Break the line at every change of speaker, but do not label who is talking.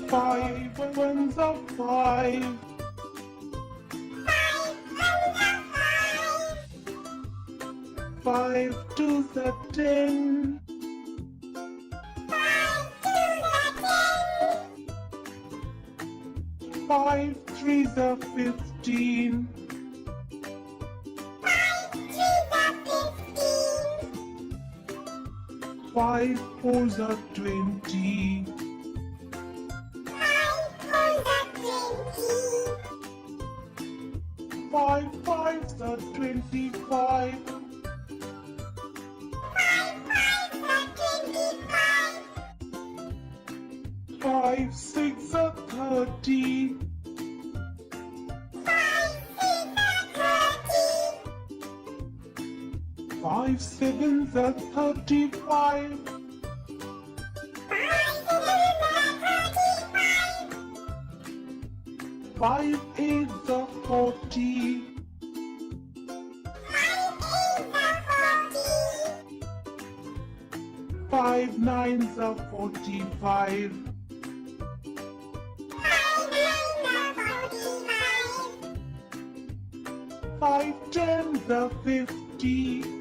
Five ones are five. 5 twos are 10. 5 threes are 15. 5 fours are 20. 5 fives are 25. 5 six are 30. 5 sevens are 35. 5 eights are 40. 5 nines are 45. 5 tens are 50.